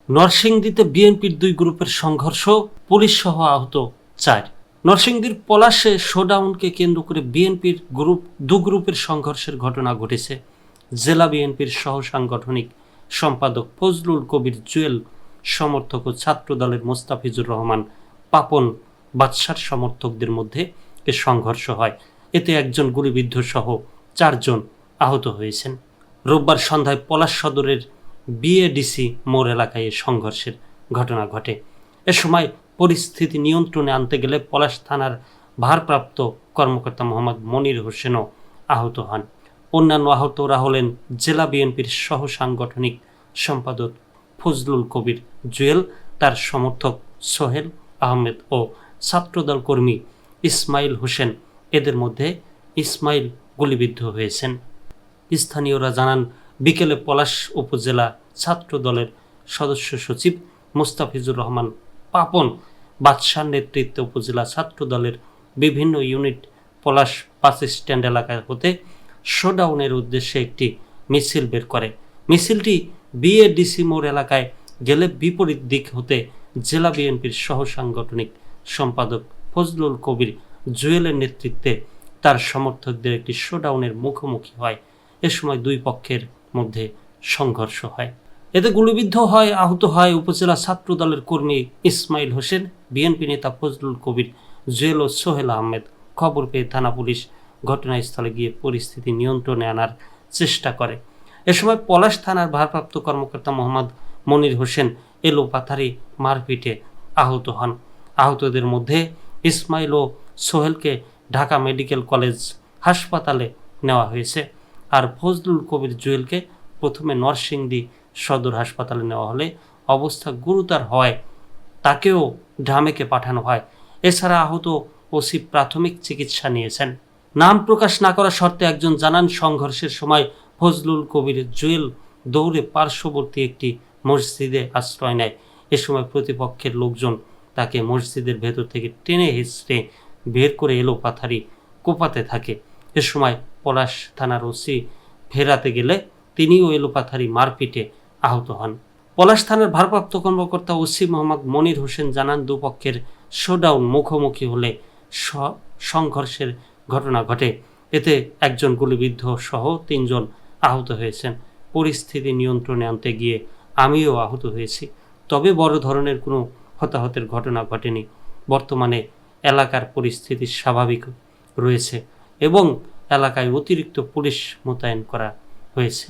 নরসিংদীতে বিএনপির দুই গ্রুপের সংঘর্ষ, পুলিশ সহ আহত 4। নরসিংদীর পলাশে শোডাউনকে কেন্দ্র করে বিএনপির দু গ্রুপের সংঘর্ষের ঘটনা ঘটেছে। জেলা বিএনপির সহ সাংগঠনিক সম্পাদক ফজলুল কবির জুয়েল সমর্থক ও ছাত্রদলের মোস্তাফিজুর রহমান পাপন বাদশার সমর্থকদের মধ্যে এ সংঘর্ষ হয়। এতে একজন গুলিবিদ্ধ সহ 4 জন আহত হয়েছেন। রোববার সন্ধ্যায় পলাশ সদরের বিএডিসি মোড় এলাকায় এ সংঘর্ষের ঘটনা ঘটে। এ সময় পরিস্থিতি নিয়ন্ত্রণে আনতে গেলে পলাশ থানার ভারপ্রাপ্ত কর্মকর্তা মোহাম্মদ মনির হোসেনও আহত হন। অন্যান্য আহতরা হলেন জেলা বিএনপির সহ সাংগঠনিক সম্পাদক ফজলুল কবির জুয়েল, তার সমর্থক সোহেল আহমেদ ও ছাত্রদল কর্মী ইসমাইল হোসেন। এদের মধ্যে ইসমাইল গুলিবিদ্ধ হয়েছেন। স্থানীয়রা জানান, বিকেলে পলাশ উপজেলা ছাত্র দলের সদস্য সচিব মোস্তাফিজুর রহমান পাপন বাদশার নেতৃত্বে উপজেলা ছাত্র দলের বিভিন্ন ইউনিট পলাশ বাস স্ট্যান্ড এলাকা হতে শোডাউনের উদ্দেশ্যে একটি মিছিল বের করে। মিছিলটি বিএডিসি মোড় এলাকায় গেলে বিপরীত দিক হতে জেলা বিএনপির সহ সাংগঠনিক সম্পাদক ফজলুল কবির জুয়েলের নেতৃত্বে তার সমর্থকদের একটি শোডাউনের মুখোমুখি হয়। এ সময় দুই পক্ষের মধ্যে সংঘর্ষ হয়। এতে গুলিবিদ্ধ হয়, আহত হয় উপজেলা ছাত্র দলের কর্মী ইসমাইল হোসেন, বিএনপি নেতা ফজলুল কবির জুয়েল ও সোহেল আহমেদ। খবর পেয়ে থানা পুলিশ ঘটনাস্থলে গিয়ে পরিস্থিতি নিয়ন্ত্রণে আনার চেষ্টা করে। এ সময় পলাশ থানার ভারপ্রাপ্ত কর্মকর্তা মোহাম্মদ মনির হোসেন এলোপাথারি মারপিটে আহত হন। আহতদের মধ্যে ইসমাইল ও সোহেলকে ঢাকা মেডিকেল কলেজ হাসপাতালে নেওয়া হয়েছে, আর ফজলুল কবির জুয়েলকে প্রথমে নরসিংদী সদর হাসপাতালে নেওয়া হলে অবস্থা গুরুতর হওয়ায় তাকেও ঢামেকে পাঠানো হয়। এছাড়া আহত ওসি প্রাথমিক চিকিৎসা নিয়েছেন। নাম প্রকাশ না করা শর্তে একজন জানান, সংঘর্ষের সময় ফজলুল কবির জুয়েল দৌড়ে পার্শ্ববর্তী একটি মসজিদে আশ্রয় নেয়। এ সময় প্রতিপক্ষের লোকজন তাকে মসজিদের ভেতর থেকে টেনে হিঁচড়ে বের করে এলোপাথারি কোপাতে থাকে। এ সময় পলাশ থানার ওসি ফেরাতে গেলে তিনিও এলোপাথারি মারপিটে আহত হন। পলাশ থানার ভারপ্রাপ্ত কর্মকর্তা ওসি মোহাম্মদ মনির হোসেন জানান, দুপক্ষের শোডাউন মুখোমুখি হলে সংঘর্ষের ঘটনা ঘটে। এতে একজন গুলিবিদ্ধ সহ 3 জন আহত হয়েছেন। পরিস্থিতি নিয়ন্ত্রণে আনতে গিয়ে আমিও আহত হয়েছি, তবে বড় ধরনের কোনো হতাহতের ঘটনা ঘটেনি। বর্তমানে এলাকার পরিস্থিতি স্বাভাবিক রয়েছে এবং এলাকায় অতিরিক্ত পুলিশ মোতায়েন করা হয়েছে।